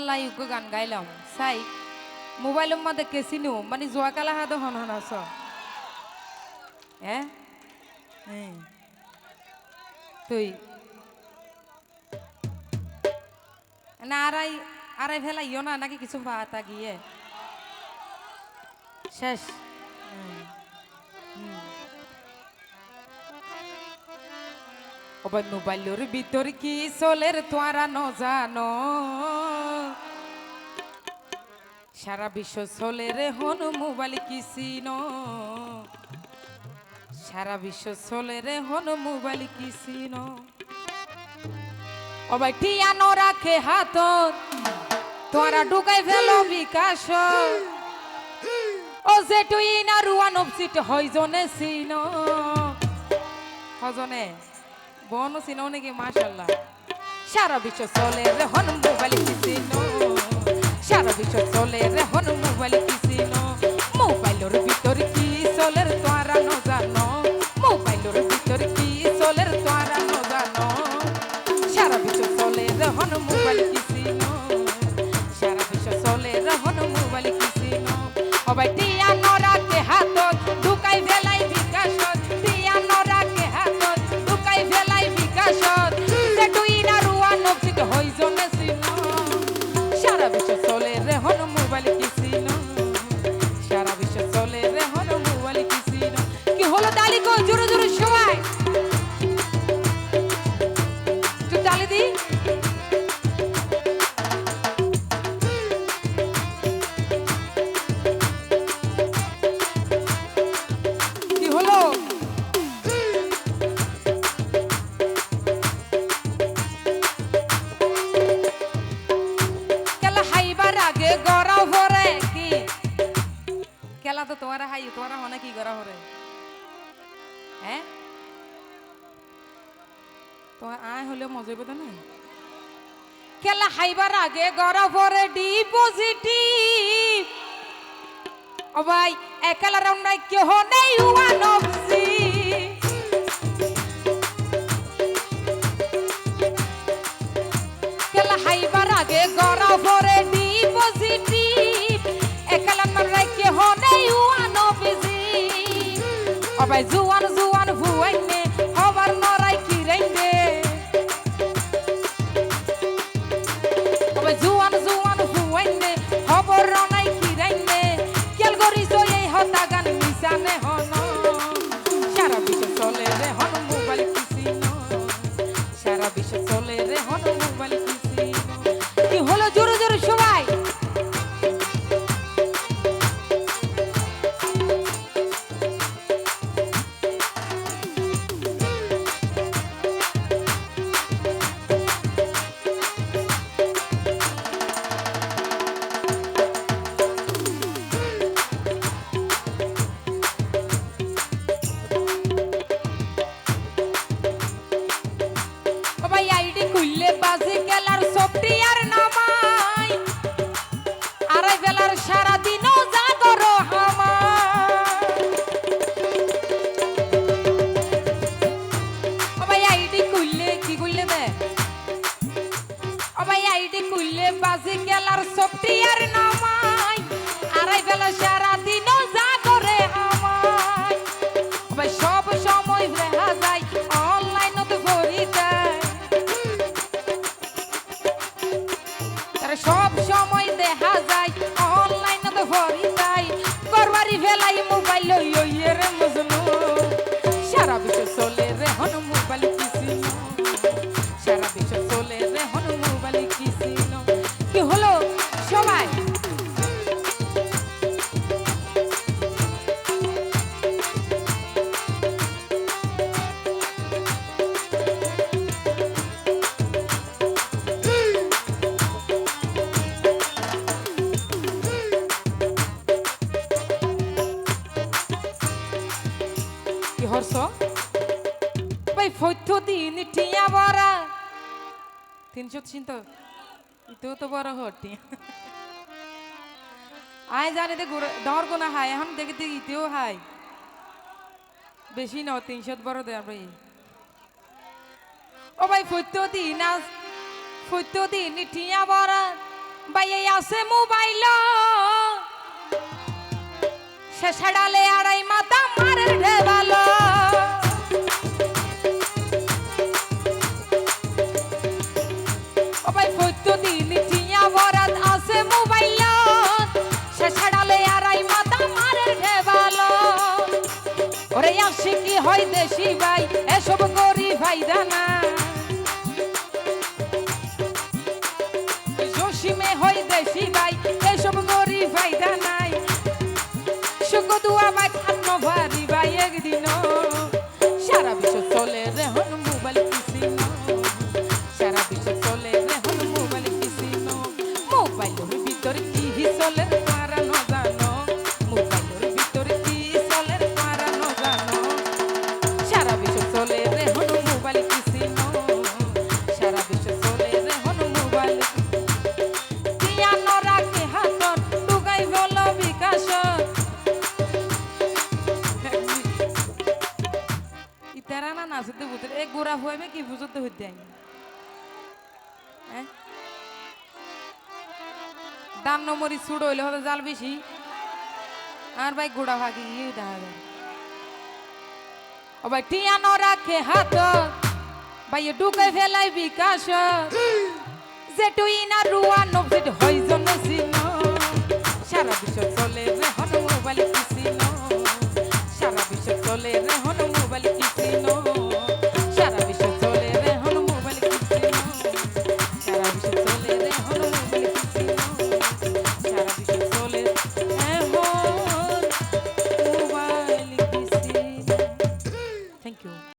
আল্লাহ UK গান গাইলাম সাই মোবাইলের মধ্যে কেসিনো মানে জোয়া কালা হাত হন হন আস হ্যাঁ তুই না আড়াই আড়াই ফেলাইও না নাকি কিছু পাতা গিয়ে শেষ ওই মোবাইলের ভিতর কি চলের তোরা ন জানো সারা বিশ্ব চলে রে হন মোবাইল কিসিন সারা বিশ্ব চলে রে হন মোবাইল কিসিন ওই টিয়ানো রাখে হাত তোরা ঢুকাই ফেলো বিকাশ ও যে তুই না রুয়ান অপসিট হইজনে সিন হজনে বনো সিনো নাকি মাশাআল্লাহ সারা বিশ্ব চলে রে হন মোবাইল কিসিনো সারা বিশ্ব চলে রে হন মোবাইল কিসিনো মোবাইলের ভিতর কি চলে তোরা ন জানো মোবাইলের ভিতর কি চলে তোরা ন জানো সারা বিশ্ব চলে রে হন মোবাইল কিসিনো সারা বিশ্ব চলে রে হন মোবাইল কিসিনো ওই টিয়া নরাকে হাত ঢুকাই ফেলাই বিকাশ টিয়া নরাকে হাত ঢুকাই ফেলাই বিকাশ যে তুই না রুয়ান অপসিট হইজনে সিনো সারা বিশ্ব চলে রে হন মোবাইল কিসিনো সারা বিশ্ব চলে রে হন মোবাইল কিসিনো কি হলো তালি কো জোরে জোরে সবাই তুই তালি দি কি হলো কেলা হাইবার আগে গড়া ভরে কি কেলা তো তোমারা হাই তোমারা হনে কি গড়া ভরে হ্যাঁ তোমার আয় হলে মজা পেত না কেলা হাইবার আগে গড়া ভরে ডিপোজিটিভ ও ভাই একলা রাউন্ডাই কেহ নেই ওয়ান অফ সি কেলা হাইবার আগে গড়া ভরে ডিপোজিটিভ একলা রাউন্ডাই কেহ নেই ওয়ান অফ সি ও ভাই জুয়ান জুয়ান ভুয়াইনে হবার নরাই কি রাইনে ও ভাই জুয়ান জুয়ান ভুয়াইনে হবার নরাই কি রাইনে কেল গরিস এই হতা গান মিশানে হন সারা বিশ্ব চলে রে হন মোবাইল কিসিনো সারা বিশ্ব চলে রে হন মোবাইল কিসিনো কি হলো জোরে জোরে সবাই ও ভাই আইডি খুললে বাজে গেলার সফটওয়্যার নামাই আড়াই বেলার সারা দিনও জাগর হামার ও ভাই আইডি খুললে কি খুললে দে ও ভাই আইডি খুললে বাজে গেলার সফটওয়্যার নামাই আড়াই বেলা সারা দিনও জাগরে হামাই ও ভাই সব সময় দেখা যায় অনলাইনত ভরি দেয় তারা সব সময় দেখা যায় অনলাইনত ভরি দেয় করবারি ফেলাই মোবাইল লইয়ে রে মজনু সারা বিশ্ব চলে রে হন মোবাইল কিসিনো সারা বিশ্ব চলে রে হন মোবাইল কিসিনো কি হলো সবাই কি হরছ ভাই ফৈথ দিন টিয়া বড়া 300 চিন্তা ইতেও তো বড় হটি আয় জানি দে দর কোনা হাই এখন দেখে দেখি ইতেও হাই বেশি না 300 বড় দেয় ভাই ও ভাই ফৈথ দিন টিয়া বড়া ভাই এই আছে মোবাইল সে ছাড়ালে আড়াই মাথা মারের ঢেবালো ও ভাই প্রতিদিন টিয়া বরাত আছে মোবাইল সে ছাড়ালে আড়াই মাথা মারের ঢেবালো ওরে আসে কি হয় দেশি ভাই এসব করি ফায়দা না জসিমে হয় দেশি ভাই এসব করি ফায়দা নাই সুখ দুয়া ভাই খান্ন ভারি ভাই একদিন সারা বিশ্ব চলে রে হন মোবাইল কিসিনো সারা বিশ্ব চলে রে হন মোবাইল কিসিনো মোবাইলের ভিতরে কি চলে তারা ন জানো মোবাইলের ভিতরে কি চলে তারা ন জানো সারা বিশ্ব চলে রে হন মোবাইল কিসিনো সারা বিশ্ব চলে রে হন মোবাইল টিয়া ন রাখে হাতত টুকাই বল বিকাশ ইতারা না নাচতে বুঝতে এ গোড়া হইবে কি বুঝতে হইতে হ্যাঁ দাম নমরি ছুট হইলে হবে জাল বেশি আর ভাই গোড়া ভাগি দেখা যায় ও ভাই টিয়া ন রাখে হাত ভাই ঢুকে ফেলাই বিকাশ যে তুই না রুয়া নবজেট হই জন সিনো সারা বিশ্ব চলে রে হন মোবাইল কিসিনো সারা বিশ্ব চলে রে হন